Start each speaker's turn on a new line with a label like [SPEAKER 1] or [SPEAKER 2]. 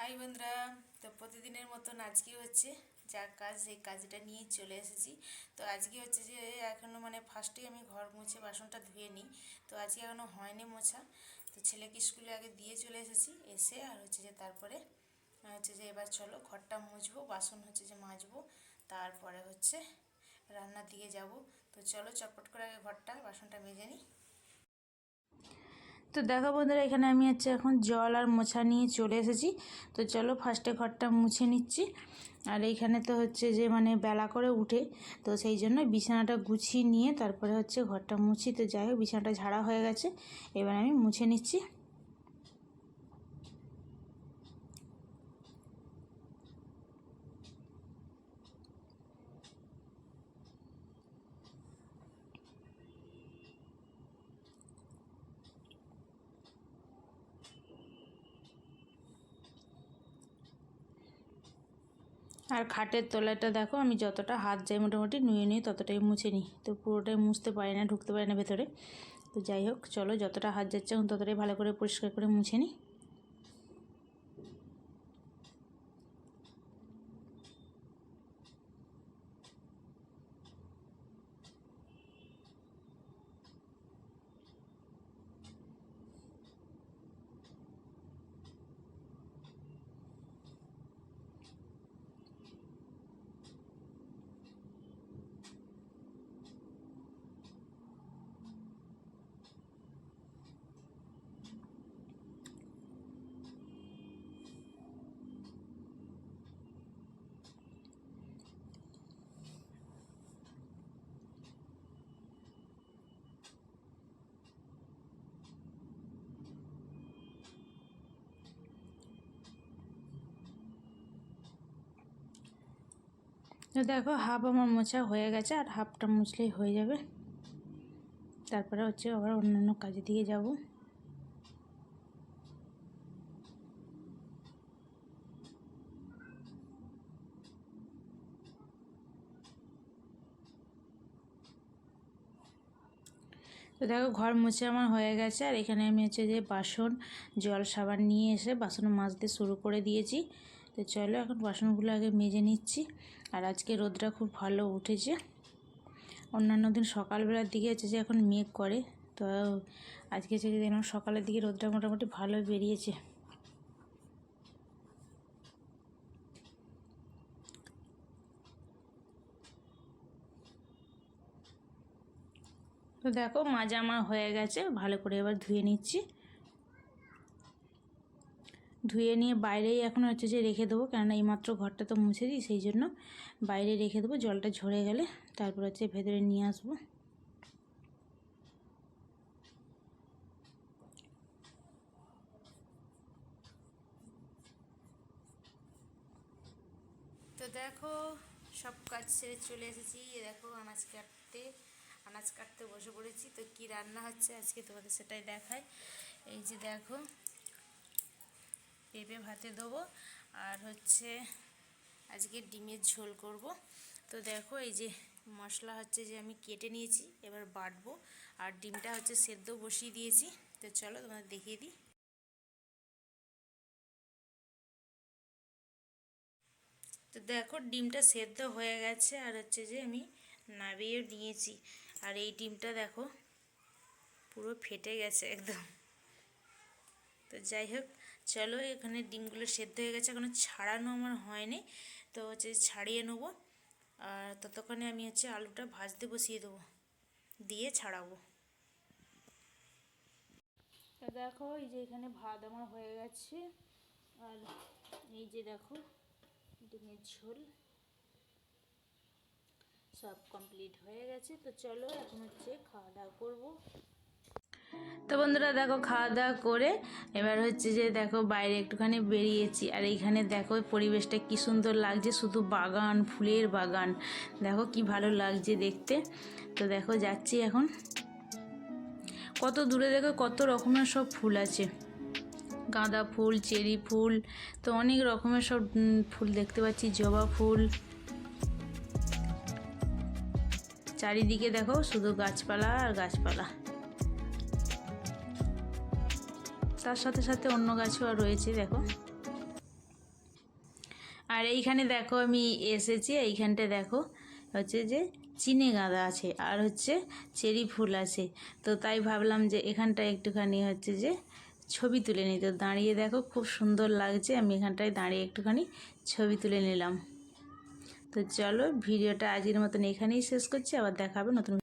[SPEAKER 1] High বন্ধুরা, তো প্রতিদিনের মতন আজকে হচ্ছে যা কাজ সেই কাজটা নিয়ে চলে এসেছি। তো আজকে হচ্ছে যে এখনও ফার্স্টে আমি ঘর মুছে বাসনটা ধুয়ে নিই। তো আজকে এখনও হয়নি মোছা। তো ছেলেকে স্কুলে আগে দিয়ে চলে এসেছি, এসে আর হচ্ছে যে তারপরে হচ্ছে যে এবার চলো ঘরটা মুছবো, বাসন হচ্ছে যে মাজবো, তারপরে হচ্ছে রান্নার দিকে যাব। তো চলো চটপট করে আগে ঘরটা বাসনটা মেজে নিই। তো দেখো বন্ধুরা, এখানে আমি হচ্ছে এখন জল আর মোছা নিয়ে চলে এসেছি। তো চলো ফার্স্টে ঘরটা মুছে নিচ্ছি। আর এইখানে তো হচ্ছে যে বেলা করে উঠে, তো সেই জন্য বিছানাটা গুছিয়ে নিয়ে তারপরে হচ্ছে ঘরটা মুছি। তো যাই হোক, বিছানাটা ঝাড়া হয়ে গেছে, এবার আমি মুছে নিচ্ছি। আর খাটের তলাটা দেখো, আমি যতটা হাত যাই মোটামুটি নুয়ে নিই ততটাই মুছে নিই। তো পুরোটাই মুছতে পারি না, ঢুকতে পারি না ভেতরে। তো যাই হোক, চলো যতটা হাত যাচ্ছে এখন ততটাই ভালো করে পরিষ্কার করে মুছে নিই। তো দেখো, হাফ আমার মোছা হয়ে গেছে, আর হাফটা মুছলেই হয়ে যাবে। তারপরে হচ্ছে আবার অন্যান্য কাজের দিকে যাব। তো দেখো, ঘর মুছে আমার হয়ে গেছে, আর এখানে আমি হচ্ছে যে বাসন, জল, সাবান নিয়ে এসে বাসন মাজতে শুরু করে দিয়েছি। তো চলো এখন বাসনগুলো আগে মেজে নিচ্ছি। আর আজকে রোদটা খুব ভালো উঠেছে। অন্যান্য দিন সকালবেলার দিকে হচ্ছে যে এখন মেঘ করে, তো আজকে হচ্ছে যে দেখলাম সকালের দিকে রোদটা মোটামুটি ভালো বেরিয়েছে। তো দেখো, মাজা আমার হয়ে গেছে, ভালো করে এবার ধুয়ে নিচ্ছি। ধুয়ে নিয়ে বাইরেই এখন হচ্ছে যে রেখে দেবো, কেননা এইমাত্র ঘরটা তো মুছে দিই, সেই জন্য বাইরে রেখে দেবো। জলটা ঝরে গেলে তারপর হচ্ছে ভেতরে নিয়ে আসবো। তো দেখো, সব কাজ ছেড়ে চলে এসেছি। দেখো আনাজ কাটতে বসে পড়েছি। তো কি রান্না হচ্ছে আজকে তোমাদের সেটাই দেখায়। এই যে দেখো, পেঁপে ভাতে দেবো, আর হচ্ছে আজকে ডিমের ঝোল করব। তো দেখো, এই যে মশলা হচ্ছে যে আমি কেটে নিয়েছি, এবার বাটবো। আর ডিমটা হচ্ছে সেদ্ধ বসিয়ে দিয়েছি। তো চলো তোমাদের দেখিয়ে দিই। তো দেখো, ডিমটা সেদ্ধ হয়ে গেছে, আর হচ্ছে যে আমি নামিয়েও নিয়েছি। আর এই ডিমটা দেখো পুরো ফেটে গেছে একদম। তো যাই হোক, চলো এখানে ডিমগুলো সেদ্ধ হয়ে গেছে, এখনো ছাড়ানো আমার হয়নি। তো হচ্ছে ছাড়িয়ে নেবো। আর ততক্ষণে আমি হচ্ছে আলুটা ভাজতে বসিয়ে দেবো, দিয়ে ছাড়াবো। তো দেখো, এই যে এখানে ভাত আমার হয়ে গেছে, আর এই যে দেখো ডিমের ঝোল সব কমপ্লিট হয়ে গেছে। তো চলো এখন হচ্ছে খাওয়া দাওয়া করবো। তো বন্ধুরা দেখো, খাওয়া দাওয়া করে এবার হচ্ছে যে দেখো বাইরে একটুখানি বেরিয়েছি। আর এইখানে দেখো পরিবেশটা কি সুন্দর লাগছে, শুধু বাগান, ফুলের বাগান। দেখো কি ভালো লাগছে দেখতে। তো দেখো যাচ্ছি এখন। কত দূরে দেখো কত রকমের সব ফুল আছে, গাঁদা ফুল, চেরি ফুল, তো অনেক রকমের সব ফুল দেখতে পাচ্ছি, জবা ফুল। চারিদিকে দেখো শুধু গাছপালা আর গাছপালা, তার সাথে সাথে অন্য গাছও রয়েছে দেখো। আর এইখানে দেখো আমি এসেছি, এইখানটায় দেখো হচ্ছে যে চিনে গাঁদা আছে আর হচ্ছে চেরি ফুল আছে। তো তাই ভাবলাম যে এখানটায় একটুখানি হচ্ছে যে ছবি তুলে নিই। তো দাঁড়িয়ে দেখো খুব সুন্দর লাগছে, আমি এখানটায় দাঁড়িয়ে একটুখানি ছবি তুলে নিলাম। তো চলো ভিডিওটা আজকের মতন এখানেই শেষ করছি, আবার দেখা হবে নতুন